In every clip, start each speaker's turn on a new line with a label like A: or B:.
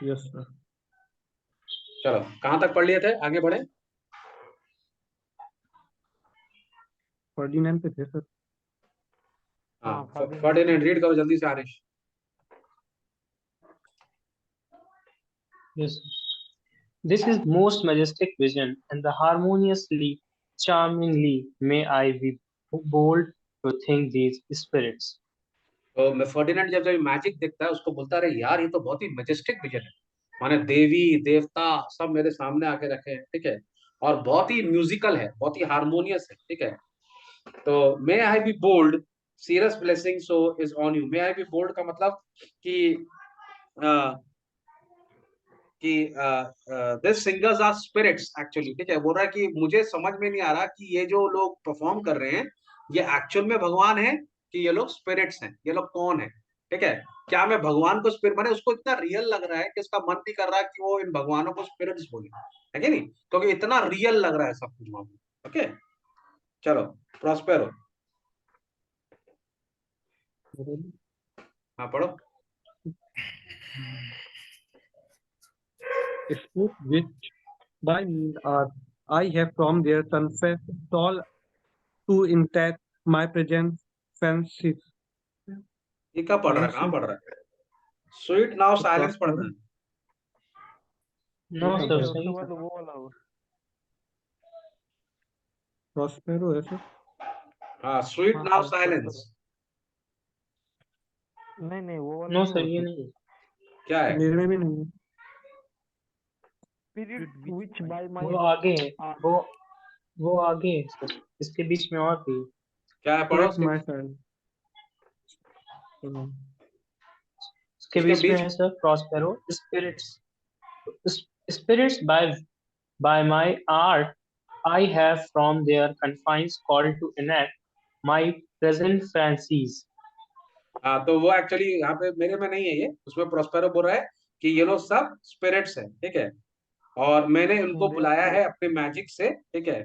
A: Yes sir.
B: चलो कहाँ तक पढ़ लिए थे, आगे बढ़े।
A: 49 पे थे सर।
B: हाँ,
C: हाँ, फर्दिनेंड।
B: फर्डिनेंड रीड करो जल्दी से Aarish.
D: Yes. This is most majestic vision, and the harmoniously, charmingly may I be bold to think these spirits.
B: तो मैं फर्डिनेंड जब जब मैजिक देखता है उसको बोलता रहे यार ये तो बहुत ही मेजेस्टिक विजन है, माने देवी देवता सब मेरे सामने आके रखे हैं, ठीक है, और बहुत ही म्यूजिकल है, बहुत ही हारमोनियस है, ठीक है। तो may I be bold, serious blessing so is on you. May I be bold का मतलब कि this singers are spirits actually, ठीक है। बोल रहा है कि मुझे समझ में नहीं आ रहा कि ये जो लोग परफॉर्म कर रहे हैं ये एक्चुअल में भगवान है कि ये लोग स्पिरिट्स हैं, ये लोग कौन है, ठीक है। क्या मैं भगवान को स्पिरिट, माने उसको इतना रियल लग रहा है कि उसका मन नहीं कर रहा कि वो इन भगवानों को स्पिरिट्स बोले, है कि नहीं, क्योंकि इतना रियल लग रहा है सब कुछ वहां पे। ओके चलो, प्रॉस्पेरो। हाँ पढ़ो।
A: Spirit which by me are I have from their confess all to intact my present fancies.
B: ये क्या पढ़ रहा है, कहाँ पढ़ रहा है? स्वीट नाउ साइलेंस पढ़ना है।
D: No,
A: ठीक
D: sir,
A: है,
C: उसके
D: सही
C: बाद
D: था.
C: वो वाला हो।
A: प्रॉस्पेरो है सर।
B: हाँ, स्वीट
C: हाँ
B: नाउ
C: सर,
B: साइलेंस।
C: नहीं नहीं, वो वाला
D: No,
C: नहीं
D: sir,
C: हो
D: ये
C: सर।
D: नहीं है.
B: क्या है?
A: मेरे में भी नहीं है।
C: स्पिरिट विच बाय माय
D: वो आगे है. वो आगे है सर. इसके बीच में और भी है.
B: क्या है, पढ़ो
A: Spirit
B: उसके
A: my
B: बीच।
A: child.
D: इसके
B: उसके
D: बीच में
B: बीच
D: है sir Prospero. Spirits by my art I have from their confines called to enact my present fancies.
B: हाँ, तो वो एक्चुअली यहाँ पे मेरे में नहीं है, ये उसमें प्रोस्पेरो बोल रहा है कि ये लोग सब स्पिरिट्स हैं, ठीक है, और मैंने उनको
C: दे
B: बुलाया है अपने मैजिक से, ठीक है।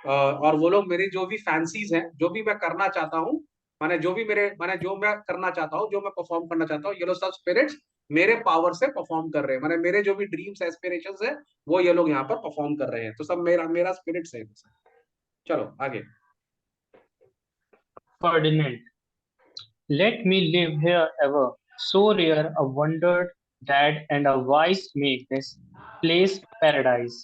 B: और वो लोग मेरी जो भी फैंसीज हैं, जो भी मैं करना चाहता हूँ, माने जो भी मेरे, माने जो मैं करना चाहता हूँ, जो मैं परफॉर्म करना चाहता हूँ, ये लोग सब स्पिरिट्स मेरे पावर से परफॉर्म कर रहे हैं, माने मेरे जो भी ड्रीम्स एस्पिरेशंस है वो ये लोग यहाँ पर परफॉर्म कर रहे हैं, तो सब मेरा मेरा स्पिरिट्स है। चलो आगे।
D: Ferdinand, let me live here ever, so rare a wonder that and a wise make this place paradise.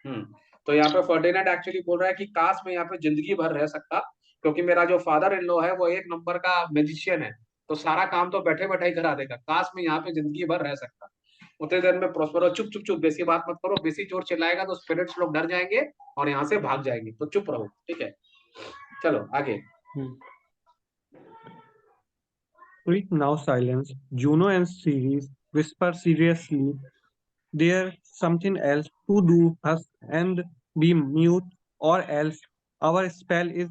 B: हम्म, तो यहाँ पे फर्डिनेंड एक्चुअली बोल रहा है कि काश मैं यहाँ पे जिंदगी भर रह सकता, क्योंकि मेरा जो फादर इन लॉ है वो एक नंबर का म्यूजिशियन है, तो सारा काम तो बैठे बैठे ही करा देगा, काश मैं यहाँ पे जिंदगी भर रह सकता। उतने देर में प्रोस्पेरो, चुप चुप चुप, बेसी बात मत करो, बेसी जोर चिल्लाएगा तो स्पिरिट्स लोग डर जाएंगे और यहाँ से भाग जाएंगे, तो चुप रहो, ठीक है। चलो आगे।
D: Hmm.
A: Spirit now silence. Juno and Ceres whisper seriously. There's something else to do us and be mute, or else our spell is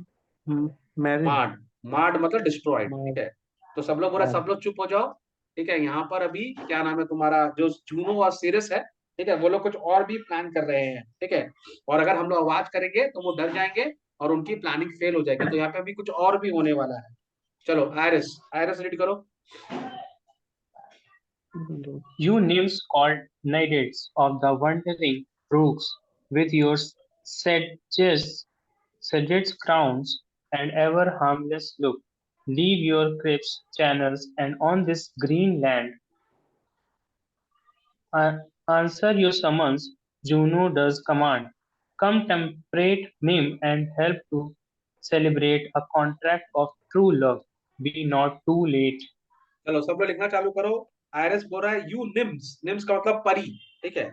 A: married.
B: मार्ड, मार्ड मतलब डिस्ट्रॉयड, ठीक
A: Mad.
B: है। तो सब लोग बोला, सब लोग चुप हो जाओ, ठीक है। यहाँ पर अभी क्या नाम है तुम्हारा, जो जूनो और सीरियस है, ठीक है, वो लोग कुछ और भी प्लान कर रहे हैं, ठीक है, और अगर हम लोग आवाज करेंगे तो वो डर जाएंगे और उनकी प्लानिंग फेल हो जाएगी, तो यहाँ पे अभी कुछ और भी होने वाला है। चलो आयरिस, आयरिस रीड करो।
D: You nymphs called naiades of the wandering brooks, with your sedate crowns and ever harmless look, leave your crypts, channels, and on this green land answer your summons. Juno does command. Come, temperate nymph, and help to celebrate a contract of true love. Be not too late.
B: चलो सब लोग लिखना चालू करो। Iris बोल रहा है you NIMS, NIMS का मतलब परी, ठीक है,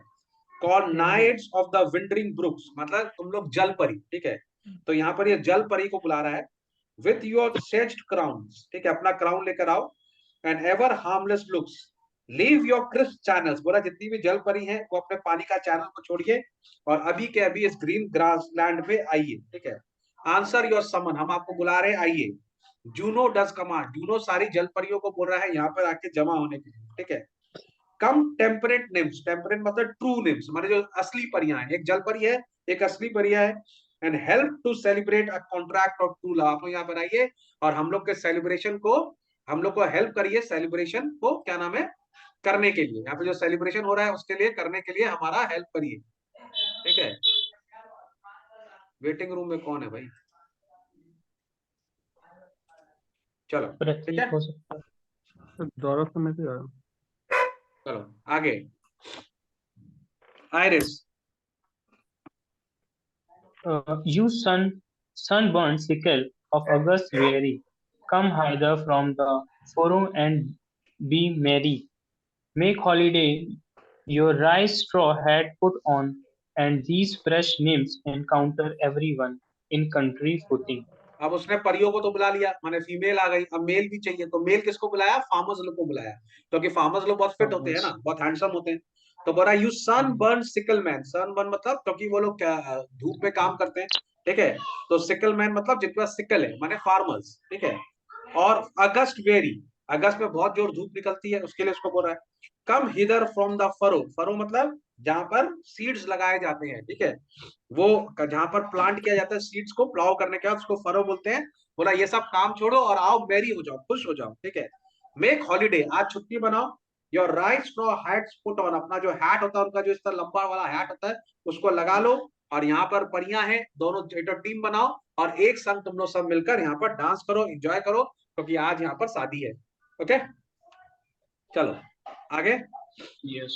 B: call nights of the windring brooks, मतलब तुम लोग जल परी, ठीक है। तो यहाँ पर ये जल परी को बुला रहा है, विथ योर सेज्ड क्राउन्स, ठीक है, अपना क्राउन लेकर आओ, and ever harmless looks, leave your crisp channels, बोला जितनी भी जल परी है वो अपने पानी का चैनल को छोड़िए और अभी के अभी इस ग्रीन ग्रास लैंड पे आइए, ठीक है। आंसर योर समन, हम आपको बुला रहे हैं, आइए। जूनो डज कमांड, जूनो सारी जल परियों को बोल रहा है यहाँ पर आके जमा होने के लिए, ठीक है। कम टेम्परेट निम्स, टेम्परेट मतलब ट्रू निम्स, माने जो असली परियां हैं, एक जल परी है एक असली परिया है, and help to celebrate a contract of true love, आप लोग यहाँ पर आइए और हम लोग के सेलिब्रेशन को, हम लोग को हेल्प करिए, सेलिब्रेशन को क्या नाम है, करने के लिए, यहाँ पे जो सेलिब्रेशन हो रहा है उसके लिए, करने के लिए हमारा हेल्प करिए, ठीक है। वेटिंग रूम में कौन है भाई? चलो ठीक
D: प्रतीक
B: है,
D: हो सकता है।
A: गौरव का मैसेज आया।
B: चलो आगे। Iris,
D: You sunburned sickle of August weary, come hither from the furrow and be merry. Make holiday your rice straw hat put on, and these fresh nymphs encounter everyone in country footing.
B: अब उसने परियों को तो बुला लिया, माने female आ गई, अब मेल भी चाहिए, तो मेल किसको बुलाया? फार्मर्स लोग को बुलाया, क्योंकि फार्मर्स लोग बहुत फिट होते हैं ना, बहुत हैंडसम होते हैं। तो बोला you sun burn sickle man, sun burn मतलब क्योंकि वो लोग क्या धूप में काम करते हैं, ठीक है। तो सिकल मैन मतलब जिनके पास सिकल है, माने फार्मर्स, ठीक है। और अगस्त वेरी, अगस्त में बहुत जोर धूप निकलती है, उसके लिए उसको बोल रहा है come hither from the furrow, furrow मतलब जहां पर सीड्स लगाए जाते हैं, ठीक है, वो जहां पर प्लांट किया जाता है सीड्स को, प्लाव करने के बाद उसको फरो बोलते हैं। बोला ये सब काम छोड़ो और आओ मैरी हो जाओ, खुश हो जाओ, ठीक है। मेक हॉलीडे, आज छुट्टी बनाओ। Your right straw hats put on, अपना जो हैट होता है उनका जो इस तरह लंबा वाला हैट होता है उसको लगा लो, और यहाँ पर परियां हैं दोनों, टीम बनाओ और एक संग तुम लोग सब मिलकर यहाँ पर डांस करो, एंजॉय करो, क्योंकि आज यहाँ पर शादी है। ओके, चलो आगे।
D: Yes.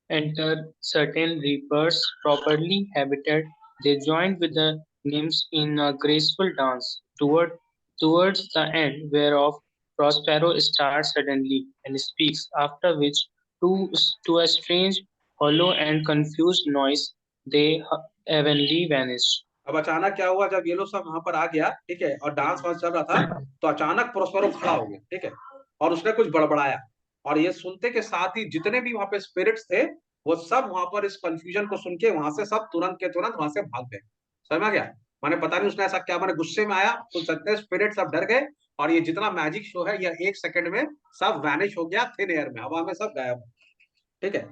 D: Enter certain reapers properly habited. They joined with the nymphs in a graceful dance. Towards the end whereof Prospero starts suddenly and speaks, after which to a strange, hollow and confused noise they heavenly vanish.
B: अब अचानक क्या हुआ, जब ये लोग सब वहां पर आ गया, ठीक है, और डांस वांस चल रहा था, तो अचानक प्रोस्पेरो खड़ा हो गया, ठीक है, और उसने कुछ बड़बड़ाया, और ये सुनते के साथ ही जितने भी वहां पे स्पिरिट्स थे वो सब वहां पर इस कंफ्यूजन को सुन के वहां से सब तुरंत के तुरंत वहां से भाग गए। समझ में आ गया? माने पता नहीं उसने ऐसा क्या, माने गुस्से में आया तो सत्य स्पिरिट सब डर गए, और ये जितना मैजिक शो है यह 1 सेकंड में सब वैनिश हो गया, थिन एयर में, हवा में सब गायब, ठीक है।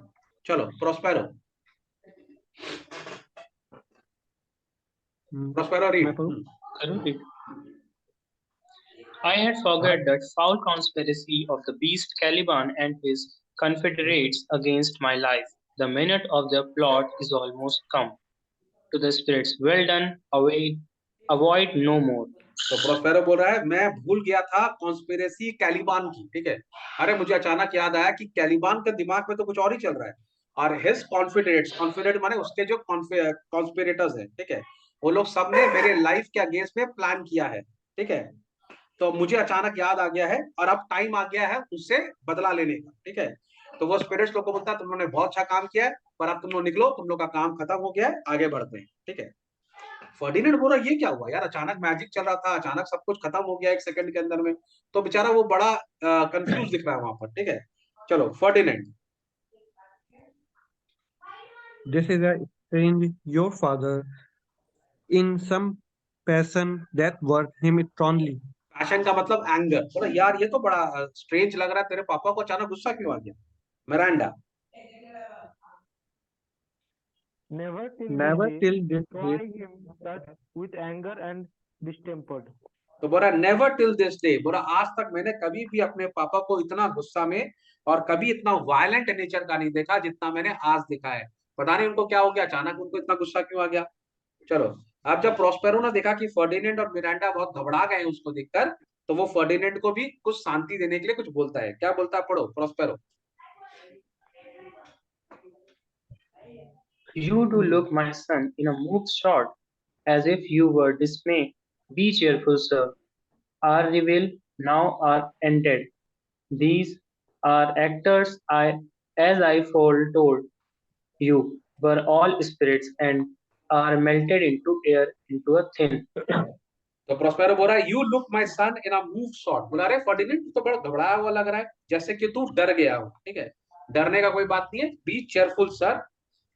B: चलो प्रोस्पेरो, प्रोस्पेरो
A: मैं
B: रीड।
A: पढ़ूं?
D: I had forgot that foul conspiracy of the beast Caliban and his confederates against my life. The minute of their plot is almost come. To the spirits, well done, avoid no more.
B: तो Prospero बोल रहा है मैं भूल गया था conspiracy कैलिबान की, ठीक है। अरे मुझे अचानक याद आया कि कैलिबान के दिमाग में तो कुछ और ही चल रहा है, और हिज कॉन्फिडरेट्स, कॉन्फिडेंट माने उसके जो कॉन्स्पिरेटर्स है, ठीक है, वो लोग सबने मेरे लाइफ के अगेंस्ट में प्लान किया है, ठीक है। तो मुझे अचानक याद आ गया है और अब टाइम आ गया है उससे बदला लेने का, ठीक है। तो वो स्पिरिट्स लोग को बोलता है तुम लोगों ने बहुत अच्छा काम किया है, पर अब तुम लोग निकलो, तुम लोग का काम खत्म हो गया है, आगे बढ़ते हैं, ठीक है। फर्डिनेंड बोल रहा ये क्या हुआ यार, अचानक मैजिक चल रहा था, अचानक सब कुछ खत्म हो गया 1 सेकंड के अंदर में, तो बेचारा वो बड़ा कंफ्यूज दिख रहा है वहां पर, ठीक है। चलो Ferdinand,
A: This is a strange your father in some passion that worked him strongly.
B: Passion का मतलब एंगर, बोला यार ये तो बड़ा स्ट्रेंज लग रहा है, तेरे पापा को अचानक गुस्सा क्यों आ गया? Miranda,
C: Never till
A: Never
C: this day
A: till this
C: try
A: day
C: him such with anger and distempered.
B: तो बोला नेवर टिल दिस डे, बोला आज तक मैंने कभी भी अपने पापा को इतना गुस्सा में और कभी इतना वायलेंट नेचर का नहीं देखा जितना मैंने आज देखा है। पता नहीं उनको क्या हो गया, अचानक उनको इतना गुस्सा क्यों आ गया। चलो, अब जब प्रोस्पेरो ने देखा कि फर्डिनेंड और मिरांडा बहुत घबरा गए उसको देखकर, तो वो फर्डिनेंड को भी कुछ शांति देने के लिए कुछ बोलता है। क्या बोलता है, पढ़ो Prospero.
D: You do look, my son, in a move short, as if you were dismayed. Be cheerful, sir. Our reveal now are ended. These are actors, as I foretold you, were all spirits and are melted into air into a thin.
B: तो Prospero बोल रहा है you look my son in a move shot, बोला अरे Ferdinand तू तो बड़ा घबराया हुआ लग रहा है, जैसे कि तू डर गया हो, ठीक है। डरने का कोई बात नहीं है, बी चेयरफुल सर।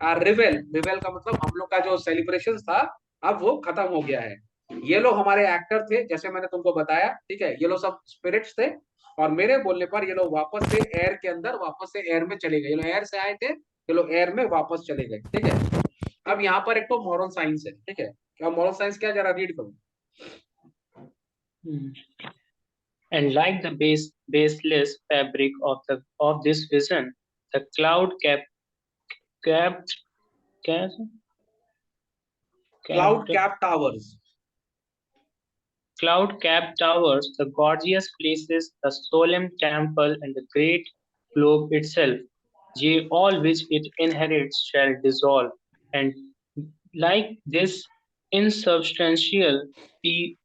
B: रिवेल, रिवेल का मतलब हम लोग का जो सेलिब्रेशन था अब वो खत्म हो गया है। ये लोग हमारे एक्टर थे जैसे मैंने तुमको बताया, ठीक है, ये लोग सब स्पिरिट्स थे, और मेरे बोलने पर ये लोग वापस से एयर के अंदर, वापस से एयर में चले गए। ये लोग एयर से आए थे, ये लोग एयर में वापस चले गए, ठीक है। अब यहाँ पर एक तो मॉरल साइंस है, ठीक है, क्या मॉरल साइंस क्या, जरा रीड करो।
D: And like the baseless fabric of this vision, the capped cap,
B: Cloud
D: capped
B: cap towers.
D: cloud-capped towers, the gorgeous places, the solemn temple, and the great globe itself, yea, all which it inherits shall dissolve, and like this insubstantial pe-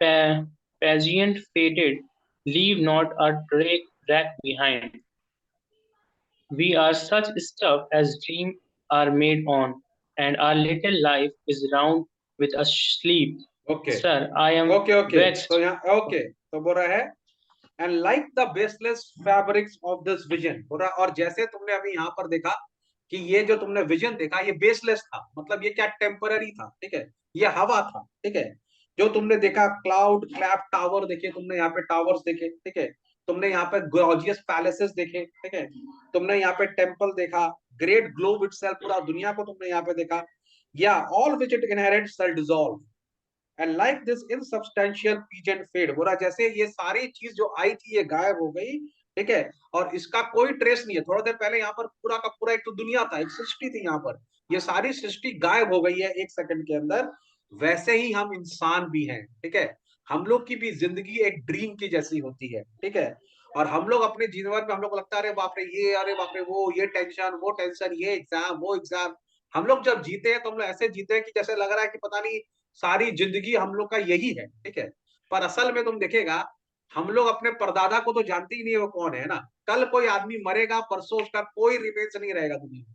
D: pa- pageant faded, leave not a track behind. We are such stuff as dreams are made on, and our little life is round with a sleep.
B: Okay
D: Sir, I am
B: okay okay, तो
D: vexed.
B: यहाँ okay, तो बोल रहा है and like the baseless fabrics of this vision, बोल रहा है, और जैसे तुमने अभी यहाँ पर देखा कि ये जो तुमने विजन देखा ये बेसलेस था, मतलब ये क्या टेम्पररी था, ठीक है, ये हवा था, ठीक है। जो तुमने देखा क्लाउड क्लैप टावर देखे, तुमने यहाँ पे टावर्स देखे, ठीक है, तुमने यहाँ पे गॉर्जियस पैलेसेस देखे, ठीक है, तुमने यहाँ पे टेम्पल देखा, ग्रेट ग्लोब इटसेल्फ, पूरा दुनिया को तुमने यहाँ पे देखा, या all which it inherits shall dissolve and like this insubstantial pageant fade, बोला जैसे ये सारी चीज जो आई थी ये गायब हो गई, ठीक है, और इसका कोई ट्रेस नहीं है। थोड़ा देर पहले यहाँ पर पूरा का पूरा एक तो दुनिया था, एक सृष्टि थी, यहाँ पर ये सारी सृष्टि गायब हो गई है एक सेकंड के अंदर। वैसे ही हम इंसान भी हैं, ठीक है, हम लोग की भी जिंदगी एक ड्रीम की जैसी होती है, ठीक है, और हम लोग अपने जीवन में हम लोग को लगता है अरे बाप रे ये, अरे बाप रे वो, ये टेंशन, ये एग्जाम, वो एग्जाम। हम लोग जब जीते हैं तो हम लोग ऐसे जीते हैं कि जैसे लग रहा है कि पता नहीं सारी जिंदगी हम लोग का यही है, ठीक है, पर असल में तुम देखेगा हम लोग अपने परदादा को तो जानते ही नहीं है वो कौन है ना। कल कोई आदमी मरेगा, परसों उसका कोई रिमेंस नहीं रहेगा दुनिया में।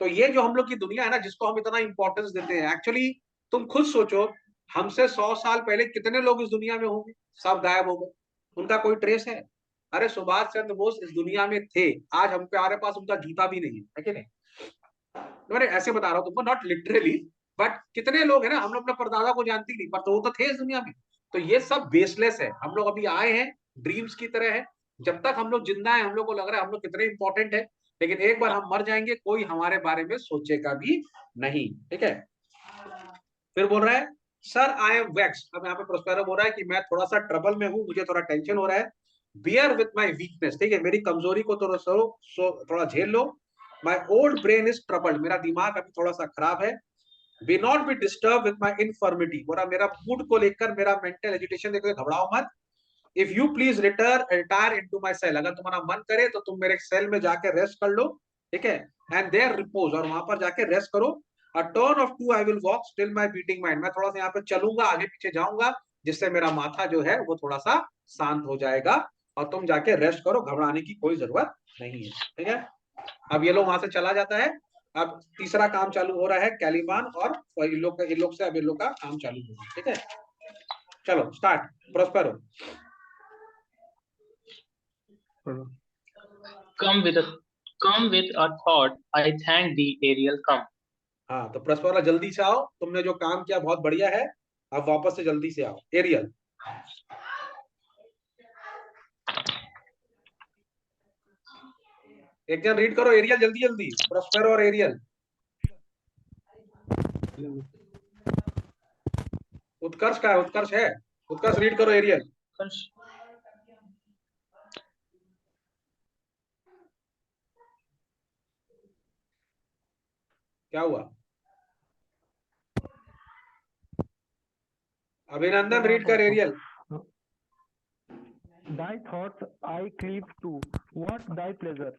B: तो ये जो हम लोग की दुनिया है ना, जिसको हम इतना इंपॉर्टेंस देते हैं, एक्चुअली तुम खुद सोचो, हमसे 100 साल पहले कितने लोग इस दुनिया में होंगे, सब गायब हो गए, उनका कोई ट्रेस है। अरे सुभाष चंद्र बोस इस दुनिया में थे, आज हम पे हमारे पास उनका जूता भी नहीं है कि नहीं। मैंने ऐसे बता रहा हूँ तुमको, नॉट लिटरली, बट कितने लोग हैं ना, हम लोग अपने परदादा को जानते ही नहीं, पर तो वो तो थे इस दुनिया में। तो ये सब बेसलेस है, हम लोग अभी आए हैं, ड्रीम्स की तरह है। जब तक हम लोग जिंदा है हम लोग को लग रहा है हम लोग कितने इंपॉर्टेंट है, लेकिन एक बार हम मर जाएंगे कोई हमारे बारे में सोचेगा भी नहीं, ठीक है। फिर बोल रहा है सर आई एम वैक्स, अब यहाँ पे प्रोस्पेरो बोल रहा है कि मैं थोड़ा सा ट्रबल में हूँ, मुझे थोड़ा टेंशन हो रहा है। बियर विथ माई वीकनेस, ठीक है, मेरी कमजोरी को थोड़ा झेल लो। My old brain is troubled, मेरा दिमाग अभी थोड़ा सा खराब है। Be not be disturb with my infirmity, बोला मेरा मूड को लेकर, मेरा मेंटल एजुटेशन देखो, घबराओ मत। If you please retire into my cell, अगर तुम्हारा मन करे तो तुम मेरे सेल में जाके रेस्ट कर लो, ठीक है, एंड देयर रिपोज, और वहां पर जाके रेस्ट करो। A turn of two I will walk still my beating mind, मैं थोड़ा सा यहाँ पे चलूंगा, आगे पीछे जाऊंगा, जिससे मेरा माथा जो है वो थोड़ा सा शांत हो जाएगा, और तुम जाके रेस्ट करो, घबराने की कोई जरूरत नहीं है, ठीक है। अब ये लोग वहां से चला जाता है। अब तीसरा काम चालू हो रहा है कैलिबान, और इन लोग से अब इन लोग का काम चालू हो रहा है, ठीक है। चलो start, Prospero.
D: Come with a come with a thought. I thank thee, Ariel. Come.
B: हाँ, तो प्रोस्पेरो जल्दी से आओ, तुमने जो काम किया बहुत बढ़िया है, अब वापस से जल्दी से आओ एरियल। एक जन रीड करो एरियल, जल्दी जल्दी, प्रोस्पेरो और एरियल। उत्कर्ष का है, उत्कर्ष है, उत्कर्ष रीड करो एरियल। क्या हुआ? अभिनंदन रीड कर Ariel.
C: Thy thoughts I cleave to, what thy pleasure?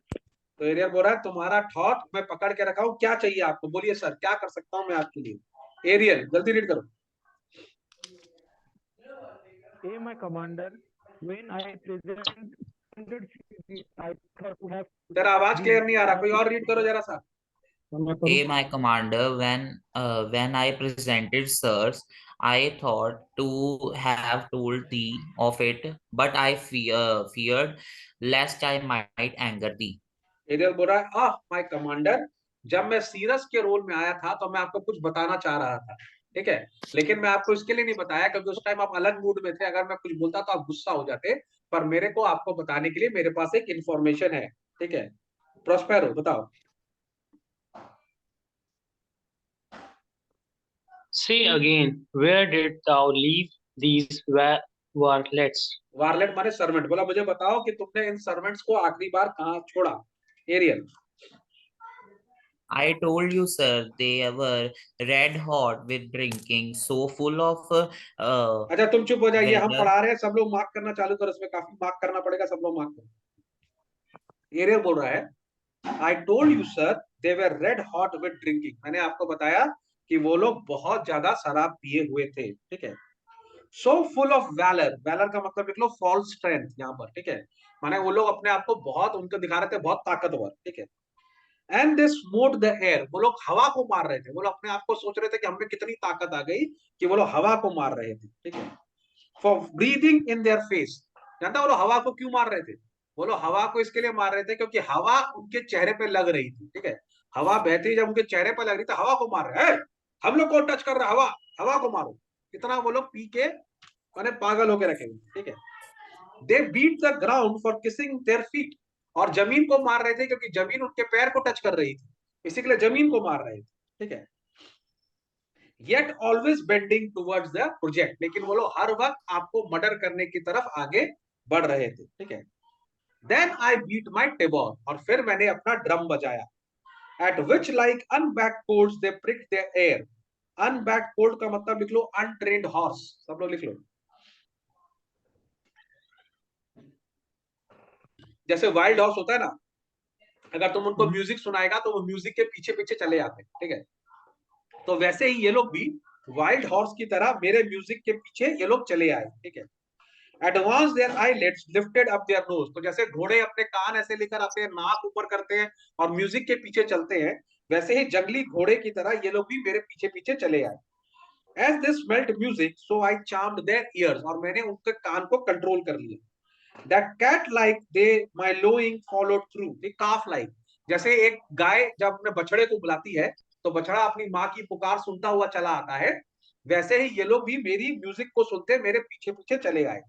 B: तो एरियल बोल रहा है तुम्हारा थॉट मैं पकड़ के रखा हूं, क्या चाहिए आपको, बोलिए सर क्या कर सकता हूं मैं आपके लिए। एरियल जल्दी रीड करो।
C: A my commander, when I presented I thought to have
B: तेरा आवाज क्लियर नहीं आ रहा, कोई और रीड करो जरा सा।
E: Hey, my commander, when I presented sirs, I thought to have told thee of it, but I feared lest I might anger thee.
B: Ariel बोल रहा है आह माय कमांडर, जब मैं सीरस के रोल में आया था तो मैं आपको कुछ बताना चाह रहा था, ठीक है, लेकिन मैं आपको इसके लिए नहीं बताया क्योंकि उस टाइम आप अलग मूड में थे, अगर मैं कुछ बोलता तो आप गुस्सा हो जाते, पर मेरे को आपको बताने के लिए मेरे पास एक इंफॉर्मेशन है, ठीक है। प्रोस्पेरो बताओ।
D: Say again, where did thou leave these Varlets.
B: वारलेट माने सर्वेंट। बोला मुझे बताओ कि तुमने इन सर्वेंट्स को आखिरी बार कहाँ छोड़ा। Aerial.
E: I told you, sir, they were red hot with drinking, so full of
B: अच्छा तुम चुप हो जाइए, हम
E: vinegar.
B: पढ़ा रहे हैं, सब लोग मार्क करना चालू करो, इसमें काफी मार्क करना पड़ेगा, सब लोग मार्क करो। एरियल बोल रहा है, I told you sir they were red hot with drinking, मैंने आपको बताया कि वो लोग बहुत ज्यादा शराब पिए हुए थे, ठीक है। So full of valour, valour का मतलब लिख लो फॉल्स स्ट्रेंथ यहाँ पर, ठीक है, माने वो लोग अपने आप को बहुत, उनको दिखा रहे थे बहुत ताकतवर, ठीक है। And they smote the air, वो लोग हवा को मार रहे थे, वो लोग अपने आप को सोच रहे थे कि हमें कितनी ताकत आ गई कि वो लोग हवा को मार रहे थे, ठीक है। For breathing in their face, जानता वो लोग हवा को क्यों मार रहे थे? वो लोग हवा को इसके लिए मार रहे थे क्योंकि हवा उनके चेहरे पे लग रही थी, ठीक है। हवा बहती जब उनके चेहरे पे लग रही थी, हवा को मार रहे हैं, हम लोग को टच कर रहा है हवा, हवा को मारो। इतना वो लोग पी के मैंने पागल होके रखे हुए, ठीक है। They beat the ground for kissing their feet, और जमीन को मार रहे थे क्योंकि जमीन उनके पैर को टच कर रही थी, इसी के लिए जमीन को मार रहे थे, ठीक है। Yet always bending towards the project, लेकिन वो लोग हर वक्त आपको मर्डर करने की तरफ आगे बढ़ रहे थे, ठीक है। देन आई बीट माई टेबॉर, और फिर मैंने अपना ड्रम बजाया। At which like unbacked colts they prick the air, unbacked colt का मतलब लिख लो अनट्रेन्ड हॉर्स, सब लोग लिख लो। जैसे वाइल्ड हॉर्स होता है ना, अगर तुम उनको म्यूजिक सुनाएगा तो वो म्यूजिक के पीछे पीछे चले आते हैं, ठीक है। तो वैसे ही ये लोग भी वाइल्ड हॉर्स की तरह मेरे म्यूजिक के पीछे ये लोग चले आए, ठीक है। Advance their eyelids lifted up their nose, तो जैसे घोड़े अपने कान ऐसे लेकर आते हैं, नाक ऊपर करते हैं और म्यूजिक के पीछे चलते हैं, वैसे ही जंगली घोड़े की तरह ये लोग भी मेरे पीछे पीछे चले आए। As they smelt music so I charmed their ears, और मैंने उनके कान को कंट्रोल कर लिया। That cat like they my lowing followed through, the calf like, जैसे एक गाय जब अपने बछड़े को बुलाती है तो बछड़ा अपनी माँ की पुकार सुनता हुआ चला आता है, वैसे ही ये लोग भी मेरी म्यूजिक को सुनते मेरे पीछे पीछे चले आए।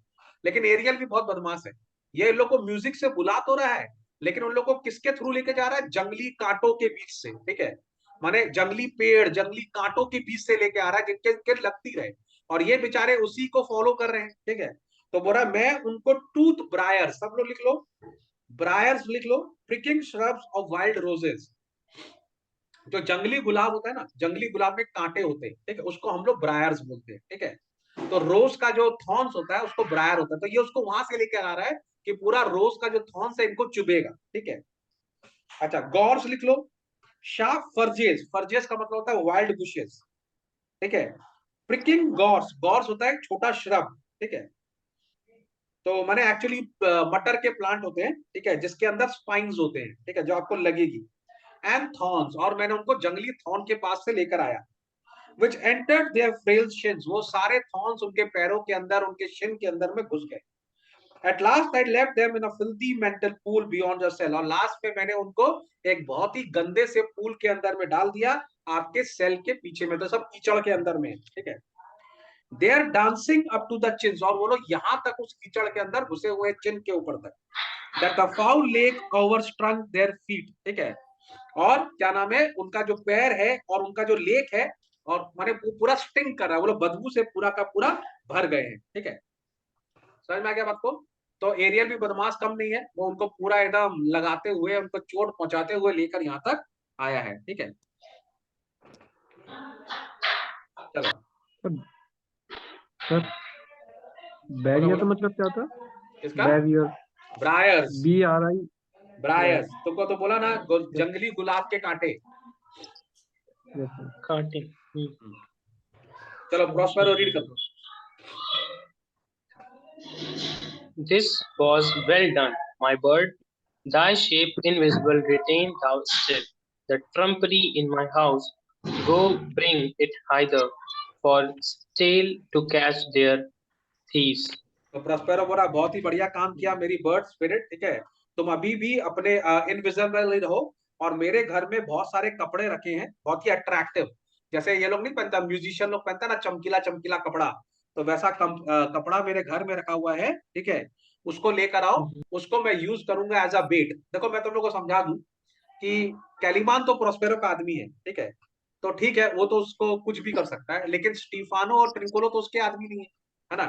B: लेकिन एरियल भी बहुत बदमाश है, ये इन लोग को म्यूजिक से बुला तो रहा है लेकिन उन लोग को किसके थ्रू लेके जा रहा है? जंगली कांटों के बीच से, ठीक है। माने जंगली पेड़, जंगली कांटों के बीच से लेके आ रहा है जिनके लगती रहे, और ये बेचारे उसी को फॉलो कर रहे हैं, ठीक है। तो बोला मैं उनको टूथ ब्रायर्स, सब लोग लिख लो, ब्रायर्स लिख लो, pricking shrubs of wild roses, जो जंगली गुलाब होता है ना, जंगली गुलाब में कांटे होते हैं, ठीक है, उसको हम लोग ब्रायर्स बोलते हैं, ठीक है। तो रोज का जो थॉर्न्स होता है उसको ब्रायर होता है, तो ये उसको वहां से लेके आ रहा है कि पूरा रोज का जो थॉर्न्स है इनको चुभेगा, ठीक है। अच्छा गॉर्स लिख लो, शार्प फर्जेस, फर्जेस का मतलब होता है वाइल्ड बुशेस, ठीक है। प्रिकिंग गॉर्स, गॉर्स होता है छोटा श्रब, ठीक है। तो मैंने एक्चुअली मटर के प्लांट होते हैं, ठीक है, जिसके अंदर स्पाइन्स होते हैं, ठीक है, जो आपको लगेगी। एंड थॉर्न्स, और मैंने उनको जंगली थॉर्न के पास से लेकर आया। विच एंटर्ड देयर फ्रेल शिन्स, वो सारे थॉर्न्स उनके पैरों के अंदर, उनके शिन के अंदर में घुस गए। At last I left them in a filthy mental pool beyond the cell, और लास्ट में मैंने उनको एक बहुत ही गंदे से पूल के अंदर में डाल दिया, आपके सेल के पीछे में, तो सब कीचड़ के अंदर में, ठीक है। They are dancing up to the chin, और वो लोग यहां तक उस कीचड़ के अंदर घुसे हुए चिन के ऊपर तक। That the foul lake overstrung their feet, ठीक है। और क्या नाम है, उनका जो पैर है और उनका जो लेक है, और माने वो पूरा स्टिंग कर रहा है, वो लोग बदबू से पूरा का पूरा भर गए हैं, ठीक है। समझ में आ गया बात को? तो एरियल भी बदमाश कम नहीं है, वो उनको पूरा एकदम लगाते हुए, उनको चोट पहुंचाते हुए लेकर यहाँ तक आया है, ठीक है। चलो
A: सर बैरियर तो मतलब क्या होता है?
B: इसका
A: बैरियर,
B: ब्रायर्स,
A: BRI।
B: ब्रायर्स तुमको तो बोला ना, जंगली गुलाब के कांटे।
A: Yes sir.
D: काटे।
B: चलो प्रॉस्पेरो रीड कर दो।
D: This was well done, my bird. Thy shape invisible retain thou still. The trumpery in my house, go bring it hither, for stale to catch their thieves.
B: तो Prospero बोला बहुत ही बढ़िया काम किया मेरी बर्ड स्पिरिट, ठीक है। तुम अभी भी अपने इनविजिबल रहो, और मेरे घर में बहुत सारे कपड़े रखे हैं बहुत ही अट्रैक्टिव, जैसे ये लोग नहीं पहनता, म्यूजिशियन लोग पहनता ना चमकीला चमकीला कपड़ा, तो वैसा कपड़ा मेरे घर में रखा हुआ है, ठीक है। उसको लेकर आओ, उसको मैं यूज करूंगा एज अ बेट। देखो मैं तुम लोग को समझा दूं कि कैलिमान तो प्रोस्पेरो का आदमी है, ठीक है, तो ठीक है वो तो उसको कुछ भी कर सकता है, लेकिन स्टीफानो और ट्रिंकोलो तो उसके आदमी नहीं है, है ना।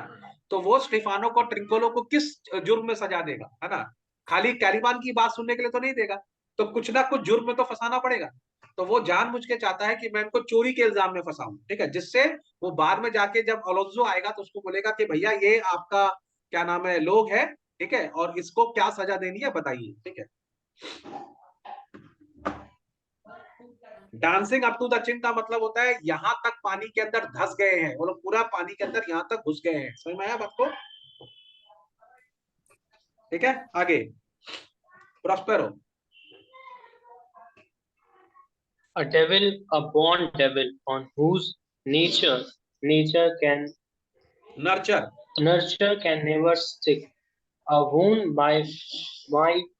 B: तो वो स्टीफानो को ट्रिंकोलो को किस जुर्म में सजा देगा, है ना। खाली कैलिबान की बात सुनने के लिए तो नहीं देगा, तो कुछ ना कुछ जुर्म में तो फंसाना पड़ेगा। तो वो जानबूझ के चाहता है कि मैं इनको चोरी के इल्जाम में फंसाऊं, ठीक है, जिससे वो बाद में जाके जब अलोंसो आएगा तो उसको बोलेगा कि भैया ये आपका क्या नाम है लोग है, ठीक है, और इसको क्या सजा देनी है बताइए, ठीक है। Dancing up to the chin का मतलब होता है यहां तक पानी के अंदर धंस गए हैं, वो लोग पूरा पानी के अंदर यहां तक घुस गए हैं। समझ में आया बात को, ठीक है। आगे Prospero.
D: A devil, a born devil, on whose nature can
B: nurture.
D: nurture can never stick. A wound by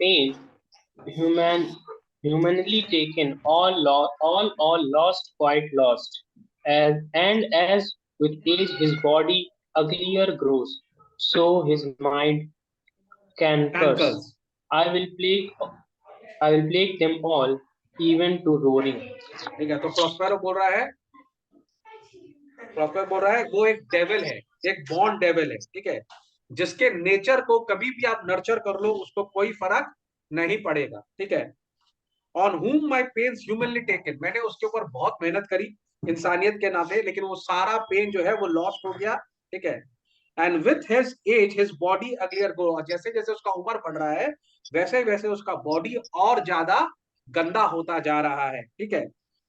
D: pain, humanly taken, all lost, quite lost. And as with age his body uglier grows, so his mind can curse.
B: कैंकर्स।
D: I will plague, I will plague them all, even to roaring.
B: ठीक है, तो Prospero बोल रहा है, Prospero बोल रहा है वो एक डेविल है, एक बॉर्न डेविल है, ठीक है, जिसके नेचर को कभी भी आप नर्चर कर लो उसको कोई फर्क नहीं पड़ेगा, ठीक है। On whom my pains humanly taken, मैंने उसके ऊपर बहुत मेहनत करी इंसानियत के नाते, लेकिन वो सारा पेन जो है वो लॉस्ट हो गया, ठीक है। And with his age his body uglier grow, जैसे जैसे उसका उम्र बढ़ रहा है वैसे वैसे उसका बॉडी और ज्यादा गंदा होता जा रहा है, ठीक है,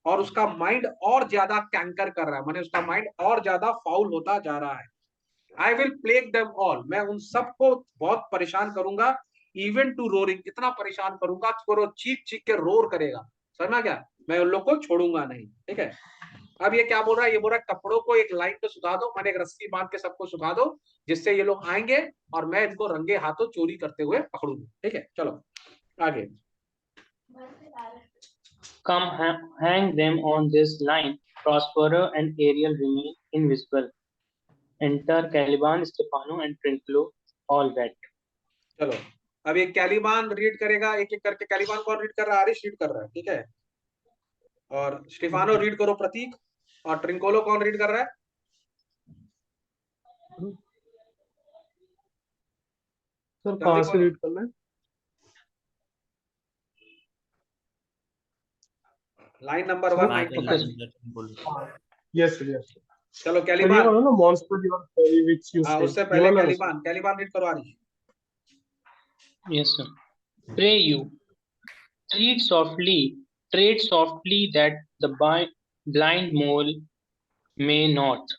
B: और उसका माइंड और ज्यादा कैंकर कर रहा है, माने उसका माइंड और ज्यादा फाउल होता जा रहा है। I will plague them all, मैं उन सबको बहुत परेशान करूंगा, इवन टू रोरिंग, इतना परेशान करूंगा कि वो चीख चीख के रोर करेगा, समझना क्या, मैं उन लोग को छोड़ूंगा नहीं, ठीक है। अब ये क्या बोल रहा है, ये बोल रहा है कपड़ों को एक लाइन पे सुखा दो, मैंने एक रस्सी बांध के सबको सुखा दो, जिससे ये लोग आएंगे और मैं इनको रंगे हाथों चोरी करते हुए पकड़ूंगा, ठीक है। चलो आगे।
D: Come hang them on this line. Prospero and Ariel remain invisible. Enter Caliban, Stefano, and Trinculo, all wet.
B: चलो अब ये कैलिबान रीड करेगा एक एक करके। कैलिबान कौन रीड कर रहा है, आरिश रीड कर रहा है, ठीक है, और स्टीफानो रीड करो प्रतीक, और ट्रिंकोलो कौन रीड कर रहा है।
C: सर
B: जल्दी
C: कहाँ से
B: बोलो।
C: रीड करना है?
B: Line number
C: sir,
B: 195।
C: Yes sir, yes sir.
B: चलो
C: सर ये
B: कैलिबान,
C: वाला ना monster your fairy which you
B: हाँ
C: से,
B: उससे
C: ये
B: पहले
C: वाला ना सर?
B: कैलिबान, कैलिबान रीड करो Aarish.
D: Yes, sir. Pray you, tread softly, tread softly that the blind mole may not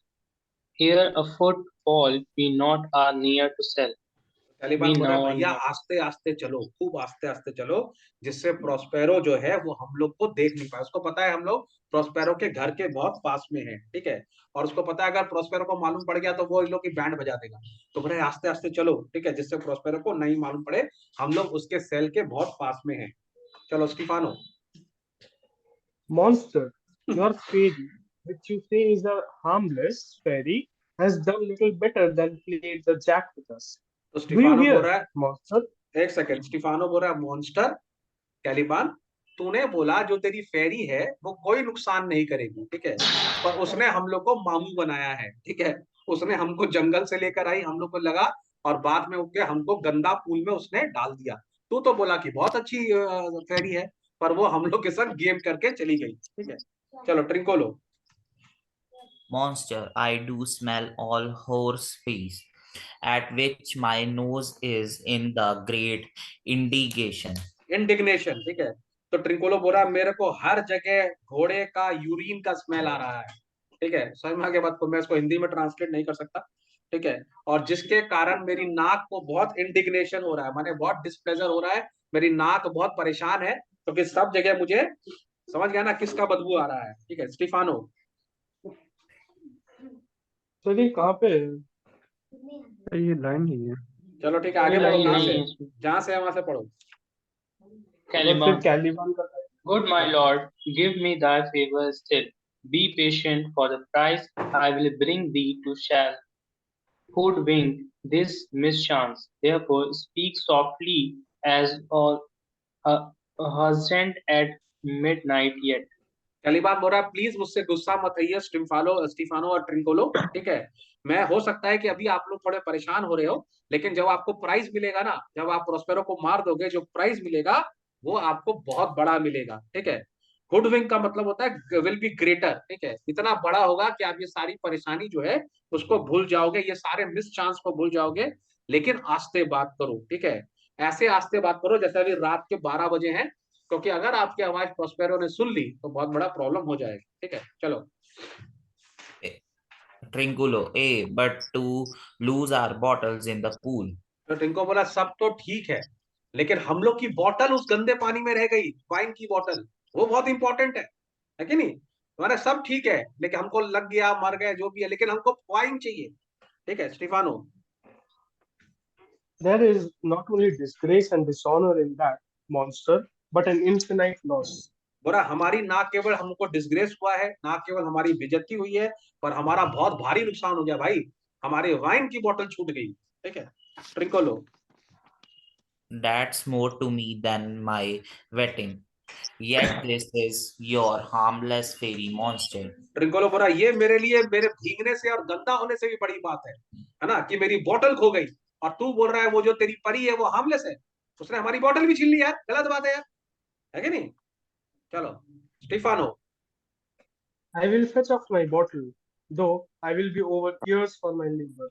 D: hear a footfall. We not are near to sell.
B: Taliban
D: We
B: बोल रहा है
D: now are
B: भैया
D: not.
B: आस्ते आस्ते चलो, खूब आस्ते आस्ते चलो, जिससे प्रोस्पेरो जो है वो हम लोग को देख नहीं पाए। उसको पता है हम लोग प्रोस्पेरो के घर के बहुत पास में है, ठीक है, और उसको पता है अगर प्रोस्पेरो को मालूम पड़ गया तो वो इन लोग की बैंड बजा देगा। तो बोले आस्ते आस्ते चलो, ठीक है, जिससे प्रोस्पेरो को नहीं मालूम पड़े हम लोग उसके सेल के बहुत पास में है। चलो Stefano.
C: Monster, your fairy, which you say is a harmless fairy, has done little better than played the jack with us.
B: तो
C: Do you
B: स्टीफानो बोल
C: hear,
B: रहा है,
C: monster?
B: एक सेकेंड, स्टीफानो बोल रहा है मॉन्स्टर, कैलिबान तूने बोला जो तेरी फेरी है वो कोई नुकसान नहीं करेगी, ठीक है, पर उसने हम लोग को मामू बनाया है, ठीक है, उसने हमको जंगल से लेकर आई, हम लोग को लगा, और बाद में उठ के हमको गंदा पूल में उसने डाल दिया। तू तो बोला कि बहुत अच्छी फेरी है, पर वो हम लोग के साथ गेम करके चली गई, ठीक है। चलो Trinculo.
E: Monster, I do smell all horse face, at which my nose is in the great indignation.
B: Indignation, ठीक है, तो ट्रिंकोलो बोला मेरे को हर जगह घोड़े का यूरिन का स्मेल आ रहा है, ठीक है, समझ में आ गया बात को, मैं इसको हिंदी में ट्रांसलेट नहीं कर सकता, ठीक है, और जिसके कारण मेरी नाक को बहुत इंडिग्नेशन हो रहा है, माने बहुत डिस्प्लेजर हो रहा है, मेरी नाक बहुत परेशान है, क्योंकि तो सब जगह मुझे, समझ गया ना, किसका बदबू आ रहा है, ठीक है। स्टीफानो।
C: सर ये कहाँ पे है?
A: ये लाइन ही है।
B: चलो ठीक है, आगे
D: कोई
B: पढ़ो,
D: लाइन
B: कहाँ
D: नहीं
B: से,
D: है इसमें.
B: जहां से है वहां से पढ़ो।
C: और फिर
D: Caliban,
C: कैलिबान का
D: good my lord, give me thy favor still. Be patient for the price I will bring thee to shall hoodwink this mischance. Therefore speak softly as a husband at midnight yet.
B: कैलिबान बोल रहा है please मुझसे गुस्सा मत आइए Stefano और Trinculo, ठीक है। मैं हो सकता है कि अभी आप लोग थोड़े परेशान हो रहे हो, लेकिन जब आपको प्राइज मिलेगा ना, जब आप प्रोस्पेरो को मार दोगे, जो प्राइज मिलेगा वो आपको बहुत बड़ा मिलेगा, ठीक है। गुड विंग का मतलब होता है विल बी ग्रेटर, ठीक है। इतना बड़ा होगा कि आप ये सारी परेशानी जो है उसको भूल जाओगे, ये सारे मिस चांस को भूल जाओगे। लेकिन आस्ते बात करो, ठीक है। ऐसे आस्ते बात करो जैसे अभी रात के 12 बजे हैं, क्योंकि अगर आपकी आवाज प्रोस्पेरो ने सुन ली तो बहुत बड़ा प्रॉब्लम हो जाएगा, ठीक है। चलो।
E: Trinculo, but to lose our bottles in the pool.
B: तो टिंको बोला सब तो ठीक है, लेकिन हम लोग की बोतल उस गंदे पानी में रह गई, वाइन की बोतल, वो बहुत इंपॉर्टेंट है कि नहीं? तुम्हारा सब ठीक है, लेकिन हमको लग गया, मर गए, जो भी है, लेकिन हमको वाइन चाहिए, ठीक है Stefano.
C: There is not only disgrace and dishonor in that monster, but an infinite loss.
B: बोला हमारी ना केवल हमको डिसग्रेस हुआ है, ना केवल हमारी बेइज्जती हुई है, पर हमारा बहुत भारी नुकसान हो गया भाई, हमारे वाइन की बोतल छूट गई, ठीक है। ड्रिंको लो।
E: That's more to me than my wedding. Yet this is your harmless fairy monster.
B: ड्रिंकोलो बोला ये मेरे लिए मेरे भीगने से और गंदा होने से भी बड़ी बात है ना, कि मेरी बोतल खो गई, और तू बोल रहा है वो जो तेरी परी है वो हार्मलेस है, उसने हमारी बोतल भी छीन ली यार, गलत बात है यार, है कि नहीं? चलो Stefano.
C: I will fetch off my bottle, though I will be over tears for my liver.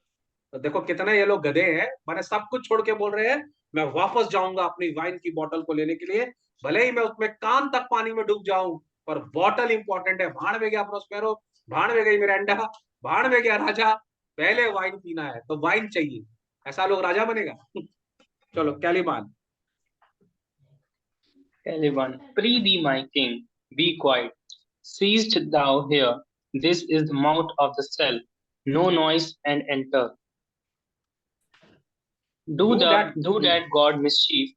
B: तो देखो कितने ये लोग गधे हैं, मैंने सब कुछ छोड़ के बोल रहे हैं मैं वापस जाऊंगा अपनी वाइन की बोतल को लेने के लिए, भले ही मैं उसमें कान तक पानी में डूब जाऊं, पर बोतल इंपॉर्टेंट है। भाड़ में गया प्रोस्पेरो, भाड़ में गई मिरांडा, भाड़ में गया राजा, पहले वाइन पीना है तो वाइन चाहिए, ऐसा लोग राजा बनेगा? चलो कैलिबान।
D: Caliban, pray thee, my king, be quiet. Seest thou here? This is the mouth of the cell. No noise and enter.
B: Do that.
D: Do that God mischief,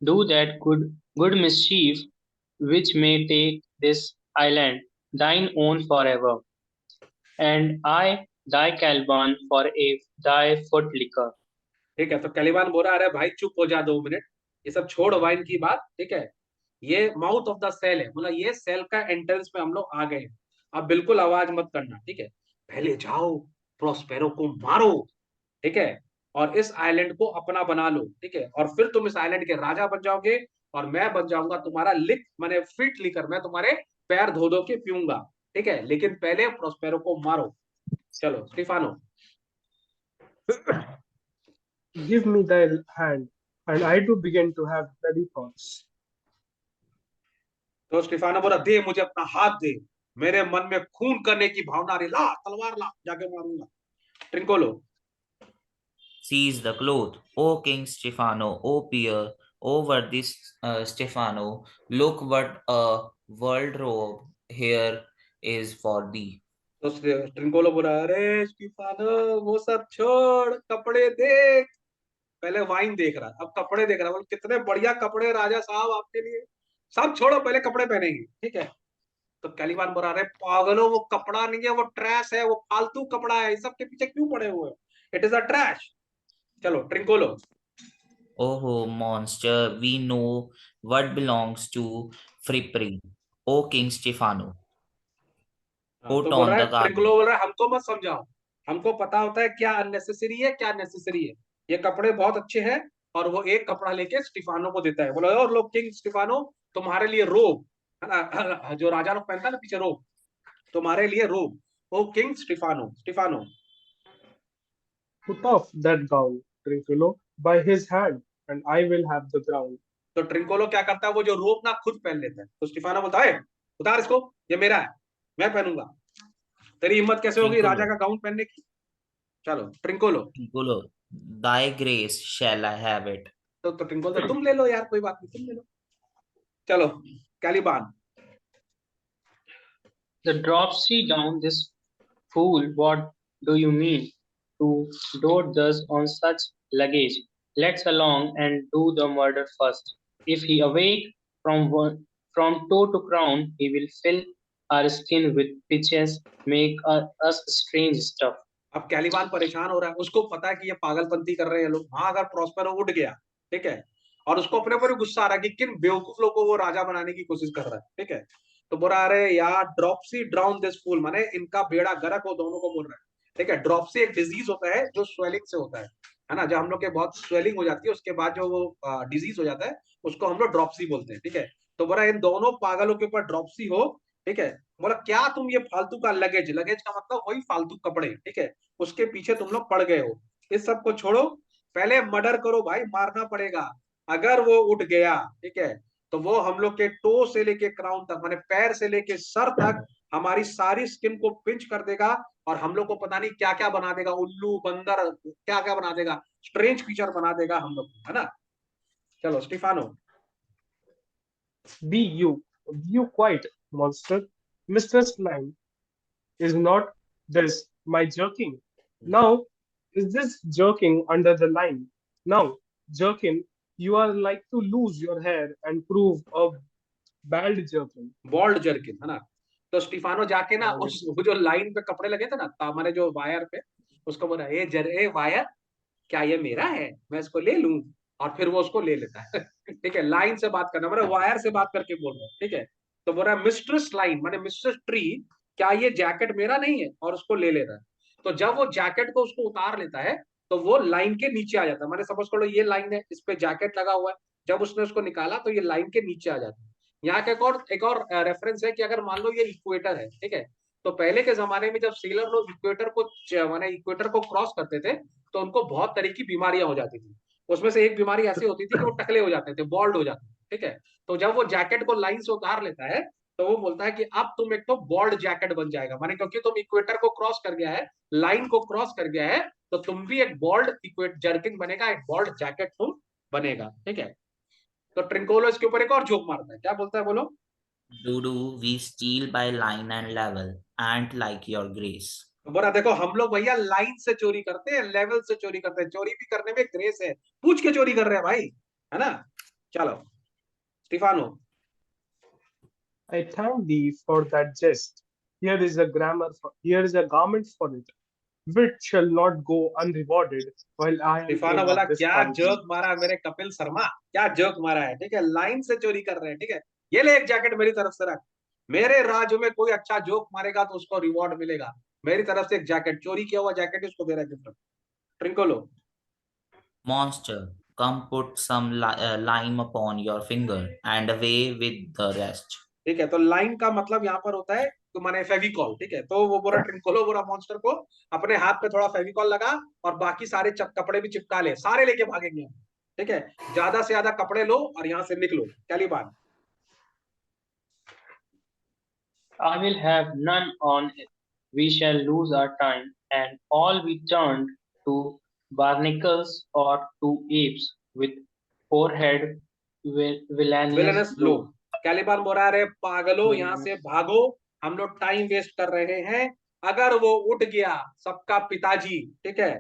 D: do that good mischief, which may take this island thine own forever, and I thy Caliban for a thy foot liquor.
B: ठीक है, तो कैलिबान बोल रहा है अरे भाई चुप हो जा 2 मिनट, ये सब छोड़ वाइन की बात, ठीक है। ये माउथ ऑफ द सेल है, मतलब ये सेल का एंट्रेंस पे हम लोग आ गए हैं, अब बिल्कुल आवाज मत करना, ठीक है। पहले जाओ प्रोस्पेरो को मारो, ठीक है, और इस आइलैंड को अपना बना लो, ठीक है, और फिर तुम इस आइलैंड के राजा बन जाओगे, और मैं बन जाऊंगा तुम्हारा लिक मैंने फीट लिकर, मैं तुम्हारे पैर धो धो के पीऊंगा, ठीक है, लेकिन पहले प्रोस्पेरो को मारो। चलो Stefano.
C: Give me thy hand, and I do begin to have bloody thoughts.
B: तो स्टीफानो बोला दे मुझे अपना हाथ दे, मेरे मन में खून करने की भावना रही, ला तलवार ला, जाके मारूंगा। Trinculo.
E: Seize the cloth, O King Stephano, O peer, over this Stephano, look what a wardrobe here is for thee.
B: तो ट्रिंकोलो बोला अरे स्टीफानो वो सब छोड़, कपड़े देख, पहले वाइन देख रहा, अब कपड़े देख रहा, बोल कितने बढ़िया कपड़े राजा साहब आपके लिए, सब छोड़ो पहले कपड़े पहनेंगे, ठीक है। तो कैलिबान बोला अरे पागलो वो कपड़ा नहीं है, वो ट्रैश है, वो फालतू कपड़ा है, इस सब के पीछे क्यों पड़े हुए हो, इट इज अ ट्रैश। चलो Trinculo.
E: Oh, monster, we know what belongs to Fripri, O King Stephano.
B: तो
E: Put
B: बोल
E: on
B: रहा है
E: the
B: ट्रिंकोलो,
E: garment.
B: बोल रहा है हमको मत समझाओ, हमको पता होता है क्या अननेसेसरी है क्या नेसेसरी है, ये कपड़े बहुत अच्छे हैं, और वो एक कपड़ा लेके स्टीफानो को देता है, बोला और लोग किंग स्टीफानो तुम्हारे लिए रोब है ना, जो राजा लोग पहनता है ना पीछे रोब, तुम्हारे लिए robe, O king Stephano. Stephano.
C: Put off that gown, Trinculo, by his hand, and I will have the ground.
B: तो ट्रिंकोलो क्या करता है, वो जो रोब ना खुद पहन लेता है, तो स्टीफानो बोलता है उतार इसको, ये मेरा है, मैं पहनूंगा, तेरी हिम्मत कैसे होगी राजा
E: Trinculo,
B: का गाउन पहनने की? चलो Trinculo.
E: Trinculo, thy grace shall I have it.
B: तो ट्रिंकोलो तुम ले लो यार, कोई बात नहीं, तुम ले लो। चलो कैलिबान।
D: The dropsy down this fool, what do you mean to dote thus on such luggage? Let's along and do the murder first. If he awake from toe to crown, he will fill our skin with pitches, make us strange stuff.
B: अब कैलिबान परेशान हो रहा है, उसको पता है कि ये पागलपंती कर रहे हैं लोग, वहां अगर प्रोस्पेरो उठ गया, ठीक है, और उसको अपने ऊपर भी गुस्सा आ रहा है कि किन बेवकूफ लोगों को वो राजा बनाने की कोशिश कर रहा है, ठीक है। तो बोल रहा है यार ड्रॉपसी ड्राउन दिस फूल, माने इनका बेड़ा गर्क हो, दोनों को बोल रहा है, ठीक है। ड्रॉपसी एक डिजीज होता है जो स्वेलिंग से होता है ना, जब हम लोग के बहुत स्वेलिंग हो जाती है उसके बाद जो वो डिजीज हो जाता है उसको हम लोग ड्रॉपसी बोलते हैं, ठीक है। तो बोला इन दोनों पागलों के ऊपर ड्रॉपसी हो, ठीक है। बोला क्या तुम ये फालतू का लगेज, लगेज का मतलब वही फालतू कपड़े, ठीक है, उसके पीछे तुम लोग पड़ गए हो। इस सब को छोड़ो, पहले मर्डर करो भाई, मारना पड़ेगा। अगर वो उठ गया, ठीक है, तो वो हम लोग के टो से लेके क्राउन तक, माने पैर से लेके सर तक हमारी सारी स्किन को पिंच कर देगा और हम लोग को पता नहीं क्या क्या बना देगा, उल्लू बंदर क्या क्या बना देगा, स्ट्रेंज फीचर बना देगा हम लोग को, है ना। चलो Stefano.
C: Be you quiet, monster. Mr. Slime, is not this my jerking? Now, is this jerking under the line? Now, jerking, you are like to lose your hair and prove a bald jerking.
B: Bald jerkin, है ना। तो Stefano जाके ना उस वो जो line पे कपड़े लगे थे ना माने जो वायर पे, उसको बोला ए वायर, क्या ये मेरा है, मैं इसको ले लूं, और फिर वो उसको ले लेता है ठीक है। लाइन से बात करना, मतलब वायर से बात करके बोल रहा है, ठीक है। तो बोल रहा है मिस्ट्रेस लाइन माने मिस्ट्रेस ट्री, क्या ये जैकेट मेरा नहीं है, और उसको ले लेता है। तो जब वो जैकेट को उसको उतार लेता है तो वो लाइन के नीचे आ जाता है, माने सपोज करो ये लाइन है, इस पे जैकेट लगा हुआ है, जब उसने उसको निकाला तो ये लाइन के नीचे आ जाता है। यहाँ का एक और रेफरेंस है कि अगर मान लो ये इक्वेटर है, ठीक है, तो पहले के जमाने में जब सेलर लोग इक्वेटर को माने इक्वेटर को क्रॉस करते थे तो उनको बहुत तरह की बीमारियां हो जाती थी। उसमें से एक बीमारी ऐसी होती थी कि वो टकले हो जाते थे, बॉल्ड हो जाते थे, ठीक है। तो जब वो जैकेट को लाइन से उतार लेता है तो वो बोलता है कि अब तुम एक तो बॉल्ड जैकेट बन जाएगा, माने क्योंकि तुम इक्वेटर को क्रॉस कर गया है, लाइन को क्रॉस कर गया है, तो तुम भी एक बॉल्ड इक्वेट जर्किन बनेगा, एक बॉल्ड जैकेट तुम बनेगा, ठीक है। तो ट्रिंकोलो इसके ऊपर एक और जोक मारता है, क्या बोलता है बोलो।
E: We steal by line and level, and like your grace.
B: बोला देखो हम लोग भैया लाइन से चोरी करते हैं, लेवल से चोरी करते हैं, चोरी भी करने में ग्रेस है, पूछ के चोरी कर रहे हैं भाई, है ना। चलो Stefano.
C: I thank thee for that jest. Here is a garment for it, which shall not go unrewarded while I am
B: Stefano
C: king
B: बोला
C: of this
B: क्या
C: country.
B: जोक मारा मेरे कपिल शर्मा, क्या जोक मारा है, ठीक है, लाइन से चोरी कर रहे हैं, ठीक है। ये ले एक जैकेट मेरी तरफ से रख, मेरे राज्य में कोई अच्छा जोक मारेगा तो उसको रिवॉर्ड मिलेगा, मेरी तरफ से एक जैकेट, चोरी किया हुआ जैकेट उसको दे रहा है gift. Trinculo.
E: Monster, come put some lime upon your finger and away with the rest.
B: ठीक है, तो लाइन का मतलब यहाँ पर होता है तो माने फेविकॉल, ठीक है। तो वो बोला ट्रिंकोलो बोला मॉन्स्टर को अपने हाथ पे थोड़ा फेविकॉल लगा और बाकी सारे कपड़े भी चिपका ले, सारे लेके भागेंगे, ठीक है। ज्यादा से ज्यादा कपड़े लो और यहाँ से निकलो, कैलिबान।
D: I will have none on it. We shall lose our time, and all be turned to barnacles or to apes with forehead villainous
B: villainous low.
D: low.
B: कैलिबान बोल रहा है पागलो यहाँ से भागो, हम लोग टाइम वेस्ट कर रहे हैं। अगर वो उठ गया सबका पिताजी, ठीक है,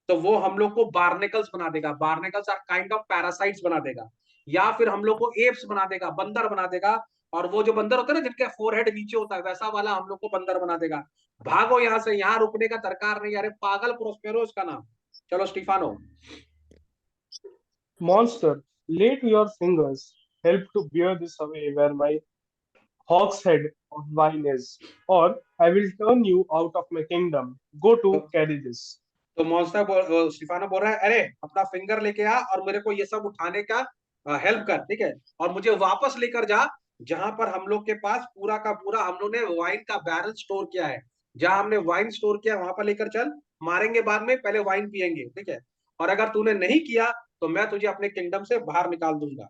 B: तो वो हम लोग को बार्नेकल्स बना देगा, बार्नेकल्स आर काइंड ऑफ पैरासाइट्स बना देगा, या फिर हम लोग को एप्स बना देगा, बंदर बना देगा। और वो जो बंदर होता है ना जिनके फोरहेड नीचे होता है वैसा वाला हम लोग को बंदर बना देगा। भागो यहाँ से, यहाँ रुकने का दरकार नहीं, अरे पागल प्रोस्पेरो उसका नाम। चलो Stefano.
C: Monster, lay to your fingers, help to bear this away where my hogshead of wine is, or I will turn you out of my kingdom. Go to carry this.
B: तो Stefano बोल रहा है अरे अपना finger लेके आ और मेरे को ये सब उठाने का हेल्प कर, ठीक है, और मुझे वापस लेकर जा जहां पर हम लोग के पास पूरा का पूरा हम लोग ने वाइन का बैरल स्टोर किया है, जहां हमने वाइन स्टोर किया वहां पर लेकर चल, मारेंगे बाद में, पहले वाइन पियेंगे, ठीक है। और अगर तूने नहीं किया तो मैं तुझे अपने किंगडम से बाहर निकाल दूंगा।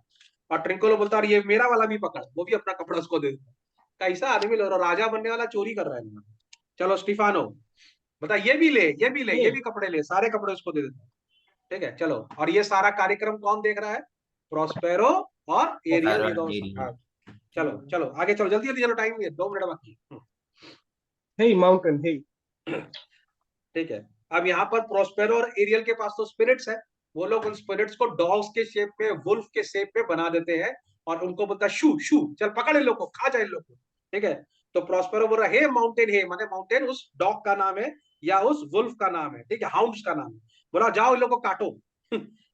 B: और ट्रिंकोलो बोलता है ये मेरा वाला भी पकड़, वो भी अपना कपड़ा उसको दे देता। कैसा आदमी लोग, राजा बनने वाला चोरी कर रहा है। चलो स्टीफानो बता, ये भी ले, ये भी ले, ये भी कपड़े ले, सारे कपड़े उसको दे देते, ठीक है। चलो, और ये सारा कार्यक्रम कौन देख रहा है, प्रोस्पेरो और एरियल, ये दो। हाँ, चलो चलो आगे चलो, जल्दी जल्दी चलो, टाइम है 2 मिनट बाकी।
C: Hey, mountain, hey.
B: ठीक है, अब यहाँ पर प्रोस्पेरो और एरियल के पास तो स्पिरिट्स है, वो लोग उन स्पिरिट्स को डॉग्स के शेप में, वुल्फ के शेप में बना देते हैं और उनको बोलता है शू शू, चल पकड़ इन लोग को, खा जाए इन लोग को, ठीक है। तो प्रोस्पेरो बोल रहा है हे माउंटेन, हे माने माउंटेन उस डॉग का नाम है या उस वुल्फ का नाम है, ठीक है, हाउंड्स का नाम है। बोला जाओ इन लोग को काटो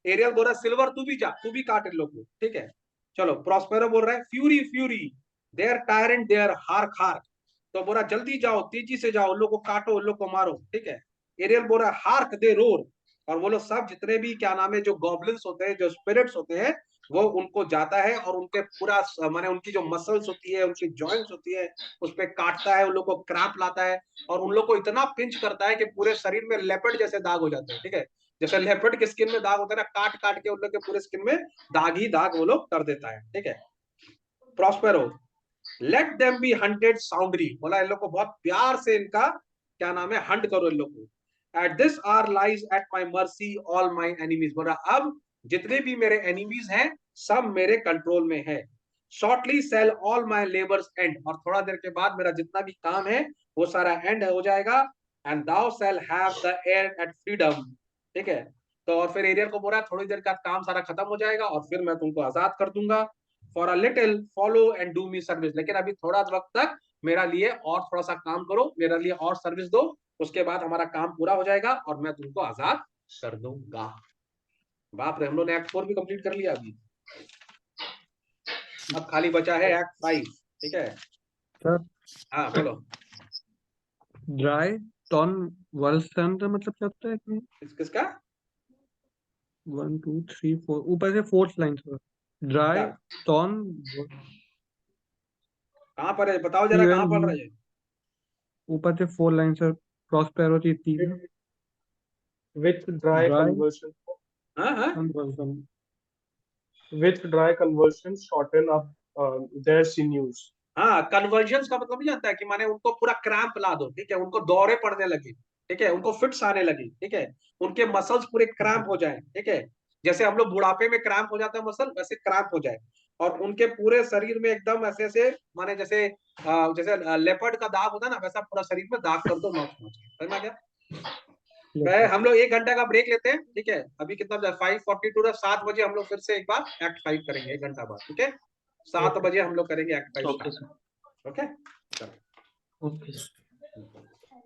B: एरियल बोल रहा है सिल्वर तू भी जा, तू भी काट इन लोग को, ठीक है। चलो प्रॉस्पेरो बोल रहा है fury fury there tyrant there hark hark, तो बोल रहा जल्दी जाओ, तेजी से जाओ, उन लोग को काटो, उन लोग को मारो, ठीक है। एरियल बोल रहा है हार्क दे रोर, और वो लोग सब जितने भी क्या नाम है जो गॉब्लिन्स होते हैं, जो स्पिरिट्स होते हैं, वो उनको जाता है और उनके पूरा माने उनकी जो मसल्स होती है, उनकी जॉइंट्स होती है, उस पर काटता है, उन लोग को क्रैम्प लाता है, और उन लोग को इतना पिंच करता है कि पूरे शरीर में लेपर्ड जैसे दाग हो जाते हैं, ठीक है। जैसे लेपर्ड के स्किन में दाग होता है ना, काट काट के उन लोग के पूरे स्किन में दाग ही दाग वो लोग कर देता है, ठीक है। Prospero let them be hunted soundly, बोला इन लोग को बहुत प्यार से इनका क्या नाम है हंट करो इन लोग को। At this hour lies at my mercy all my enemies, बोला अब जितने भी मेरे एनिमीज हैं सब मेरे कंट्रोल में है। Shortly shall all my labours end, और थोड़ा देर के बाद मेरा जितना भी काम है वो सारा एंड हो जाएगा। And thou shall have the air at freedom, ठीक है। तो और फिर एरियल को बोला थोड़ी देर का काम सारा खत्म हो जाएगा और फिर मैं तुमको आजाद कर दूंगा। For a little follow and do me service, लेकिन अभी थोड़ा वक्त तक मेरा लिए और थोड़ा सा काम करो, मेरे लिए और सर्विस दो, उसके बाद हमारा काम पूरा हो जाएगा और मैं तुमको आजाद कर दूंगा। बाप रे, हम लोग ने एक्ट 4 भी कंप्लीट कर लिया अभी, अब खाली बचा है एक्ट 5, ठीक है।
A: सर
B: हाँ बोलो।
A: ड्राई टॉन वर्ल्सन मतलब क्या होता है?
B: किसका?
A: 1 2 3 4 ऊपर से फोर्थ लाइन सर। ड्राई टॉन
B: कहाँ पर है बताओ जरा, कहाँ पढ़ रहे हैं?
A: ऊपर से 4 लाइन सर, प्रॉस्पेरो थी 3
C: With dry
A: ड्राई
C: conversion,
B: हाँ हाँ
A: conversion.
C: with dry conversion, shorten up their sinews.
B: हाँ, कन्वर्जन का मतलब नहीं जानता है कि माने उनको पूरा क्रैम्प ला दो, ठीक है, उनको दौरे पड़ने लगे, ठीक है, उनको फिट्स आने लगी, ठीक है, उनके मसल्स पूरे क्रैम्प हो जाए, ठीक है। जैसे हम लोग बुढ़ापे में क्रैम्प हो जाता है मसल, वैसे क्रैम्प हो जाए और उनके पूरे शरीर में एकदम ऐसे ऐसे माने जैसे जैसे लेपर्ड का दाग होता है ना, वैसा पूरा शरीर में दाग कर दो, नॉक समझ में आ गया? वह हम लोग 1 घंटा का ब्रेक लेते हैं, ठीक है। अभी कितना बजा? 5:42, 7 बजे हम लोग फिर से एक बार एक्ट 5 करेंगे, 1 घंटा बाद, ठीक है। 7 बजे हम लोग करेंगे act 5
D: okay
B: start,
D: sir,
B: okay.
D: Okay.